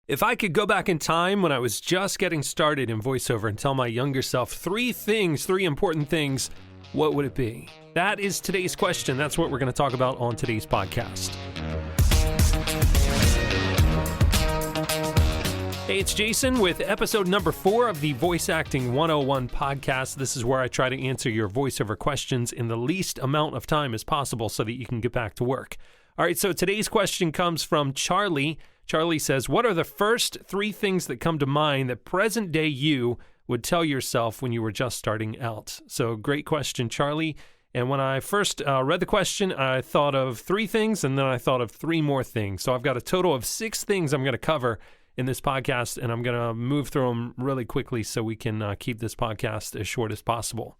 If I could go back in time when I was just getting started in voiceover and tell my younger self three important things, what would it be? That is today's question. That's what we're going to talk about on today's podcast. Hey, it's Jason with episode number 4 of the Voice Acting 101 podcast. This is where I try to answer your voiceover questions in the least amount of time as possible so that you can get back to work. All right, so today's question comes from Charlie. Charlie says, what are the first 3 things that come to mind that present day you would tell yourself when you were just starting out? So great question, Charlie. And when I first read the question, I thought of 3 things, and then I thought of 3 more things. So I've got a total of 6 things I'm going to cover in this podcast, and I'm going to move through them really quickly so we can keep this podcast as short as possible.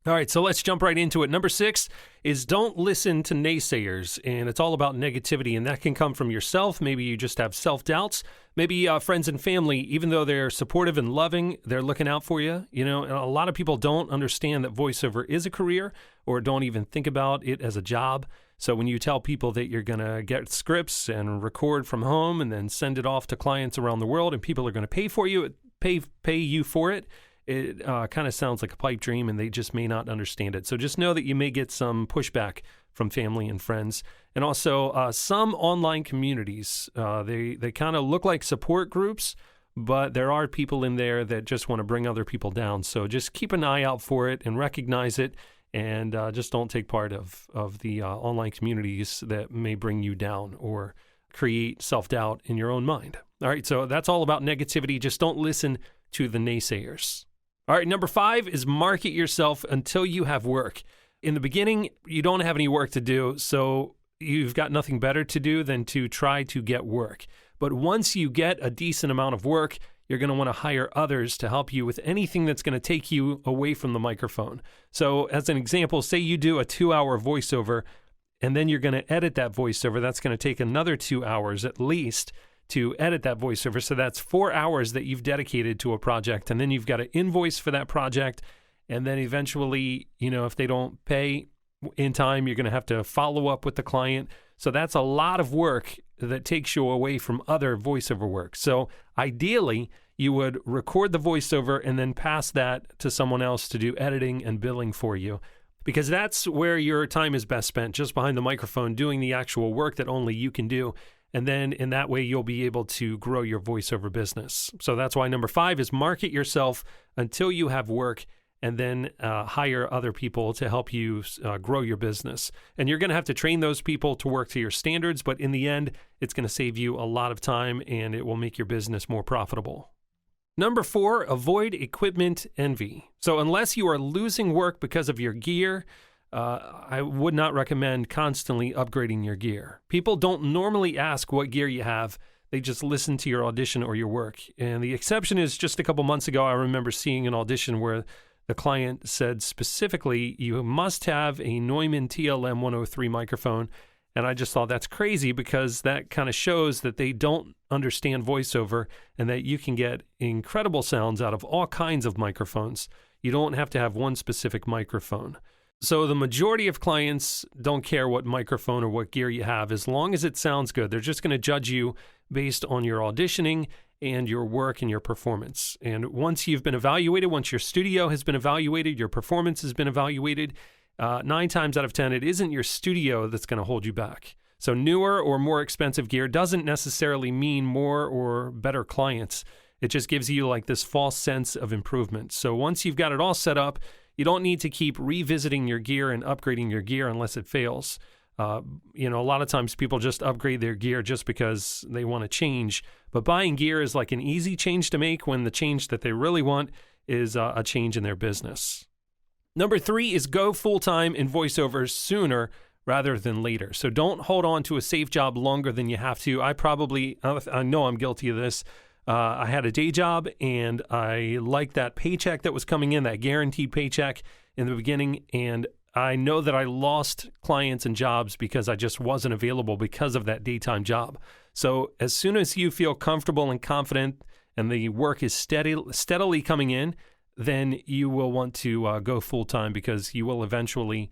All right, so let's jump right into it. Number 6 is don't listen to naysayers, and it's all about negativity, and that can come from yourself. Maybe you just have self-doubts. Maybe friends and family, even though they're supportive and loving, they're looking out for you. You know, and a lot of people don't understand that voiceover is a career or don't even think about it as a job. So when you tell people that you're going to get scripts and record from home and then send it off to clients around the world and people are going to pay for you, pay you for it, it kind of sounds like a pipe dream, and they just may not understand it. So just know that you may get some pushback from family and friends. And also some online communities, they kind of look like support groups, but there are people in there that just want to bring other people down. So just keep an eye out for it and recognize it, and just don't take part of the online communities that may bring you down or create self-doubt in your own mind. All right, so that's all about negativity. Just don't listen to the naysayers. All right, number 5 is market yourself until you have work. In the beginning, you don't have any work to do, so you've got nothing better to do than to try to get work. But once you get a decent amount of work, you're going to want to hire others to help you with anything that's going to take you away from the microphone. So as an example, say you do a 2-hour voiceover, and then you're going to edit that voiceover. That's going to take another 2 hours at least to edit that voiceover. So that's 4 hours that you've dedicated to a project. And then you've got to invoice for that project. And then eventually, you know, if they don't pay in time, you're going to have to follow up with the client. So that's a lot of work that takes you away from other voiceover work. So ideally, you would record the voiceover and then pass that to someone else to do editing and billing for you, because that's where your time is best spent, just behind the microphone, doing the actual work that only you can do. And then in that way, you'll be able to grow your voiceover business. So that's why number 5 is market yourself until you have work, and then hire other people to help you grow your business. And you're going to have to train those people to work to your standards, but in the end, it's going to save you a lot of time, and it will make your business more profitable. Number 4, avoid equipment envy. So unless you are losing work because of your gear, I would not recommend constantly upgrading your gear. People don't normally ask what gear you have. They just listen to your audition or your work. And the exception is just a couple months ago, I remember seeing an audition where the client said specifically, you must have a Neumann TLM 103 microphone. And I just thought that's crazy, because that kind of shows that they don't understand voiceover and that you can get incredible sounds out of all kinds of microphones. You don't have to have one specific microphone. So the majority of clients don't care what microphone or what gear you have, as long as it sounds good. They're just going to judge you based on your auditioning and your work and your performance. And once you've been evaluated, once your studio has been evaluated, your performance has been evaluated, 9 times out of 10, it isn't your studio that's going to hold you back. So newer or more expensive gear doesn't necessarily mean more or better clients. It just gives you like this false sense of improvement. So once you've got it all set up, you don't need to keep revisiting your gear and upgrading your gear unless it fails. A lot of times people just upgrade their gear just because they want to change. But buying gear is like an easy change to make when the change that they really want is a change in their business. Number 3 is go full-time in voiceovers sooner rather than later. So don't hold on to a safe job longer than you have to. I know I'm guilty of this. I had a day job, and I liked that paycheck that was coming in, that guaranteed paycheck in the beginning, and I know that I lost clients and jobs because I just wasn't available because of that daytime job. So as soon as you feel comfortable and confident and the work is steadily coming in, then you will want to go full-time, because you will eventually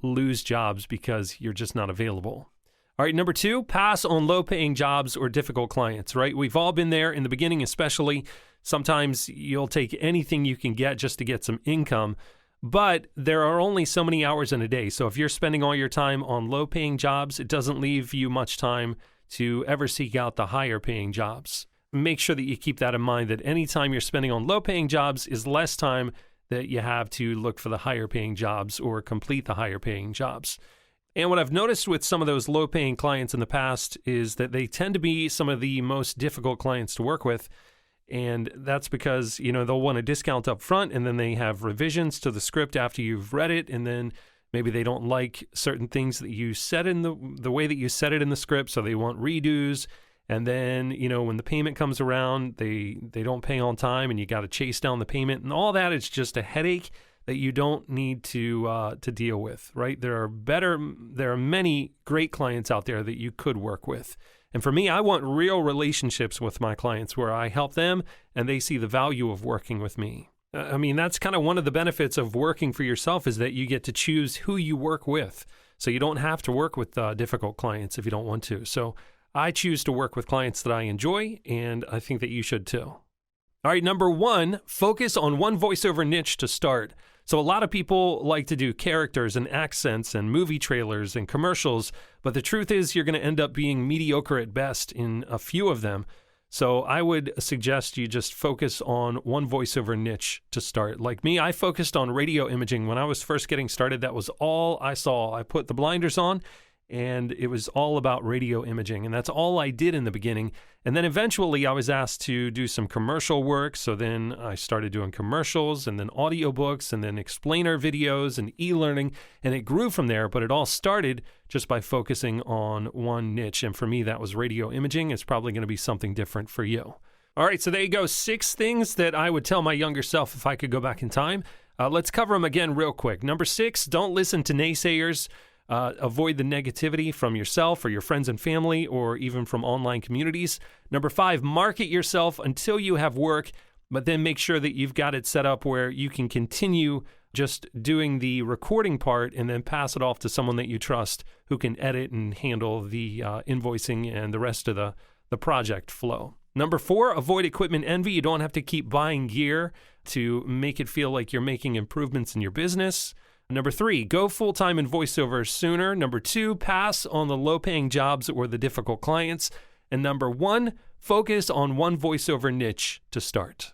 lose jobs because you're just not available. All right, number 2, pass on low-paying jobs or difficult clients, right? We've all been there in the beginning, especially. Sometimes you'll take anything you can get just to get some income, but there are only so many hours in a day. So if you're spending all your time on low-paying jobs, it doesn't leave you much time to ever seek out the higher-paying jobs. Make sure that you keep that in mind, that any time you're spending on low-paying jobs is less time that you have to look for the higher-paying jobs or complete the higher-paying jobs. And what I've noticed with some of those low-paying clients in the past is that they tend to be some of the most difficult clients to work with. And that's because, they'll want a discount up front, and then they have revisions to the script after you've read it, and then maybe they don't like certain things that you said in the way that you said it in the script, so they want redos. And then, when the payment comes around, they don't pay on time, and you got to chase down the payment, and all that is just a headache that you don't need to deal with, right? There are many great clients out there that you could work with. And for me, I want real relationships with my clients where I help them and they see the value of working with me. That's kind of one of the benefits of working for yourself, is that you get to choose who you work with. So you don't have to work with difficult clients if you don't want to. So I choose to work with clients that I enjoy, and I think that you should too. All right, number 1, focus on one voiceover niche to start. So a lot of people like to do characters and accents and movie trailers and commercials, but the truth is you're going to end up being mediocre at best in a few of them. So I would suggest you just focus on one voiceover niche to start. Like me, I focused on radio imaging. When I was first getting started, that was all I saw. I put the blinders on, and it was all about radio imaging, and that's all I did in the beginning. And then eventually I was asked to do some commercial work, so then I started doing commercials and then audiobooks and then explainer videos and e-learning, and it grew from there, but it all started just by focusing on one niche, and for me that was radio imaging. It's probably going to be something different for you. All right, so there you go, 6 things that I would tell my younger self if I could go back in time. Let's cover them again real quick. Number 6, don't listen to naysayers. Avoid the negativity from yourself or your friends and family, or even from online communities. Number 5, market yourself until you have work, but then make sure that you've got it set up where you can continue just doing the recording part and then pass it off to someone that you trust who can edit and handle the invoicing and the rest of the project flow. Number 4, avoid equipment envy. You don't have to keep buying gear to make it feel like you're making improvements in your business. Number 3, go full-time in voiceover sooner. Number 2, pass on the low-paying jobs or the difficult clients. And number 1, focus on one voiceover niche to start.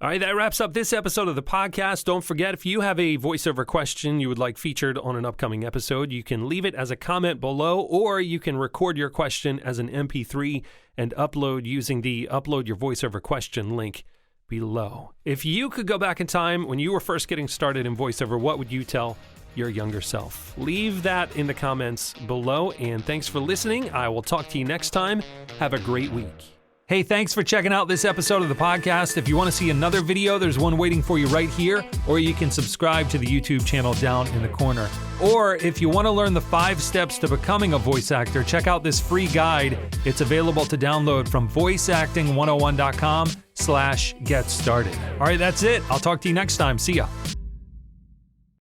All right, that wraps up this episode of the podcast. Don't forget, if you have a voiceover question you would like featured on an upcoming episode, you can leave it as a comment below, or you can record your question as an MP3 and upload using the Upload Your Voiceover Question link below. If you could go back in time when you were first getting started in voiceover, what would you tell your younger self? Leave that in the comments below, and thanks for listening. I will talk to you next time. Have a great week. Hey, thanks for checking out this episode of the podcast. If you want to see another video, there's one waiting for you right here, or you can subscribe to the YouTube channel down in the corner. Or if you want to learn the 5 steps to becoming a voice actor, check out this free guide. It's available to download from voiceacting101.com/get started. All right, that's it. I'll talk to you next time. See ya.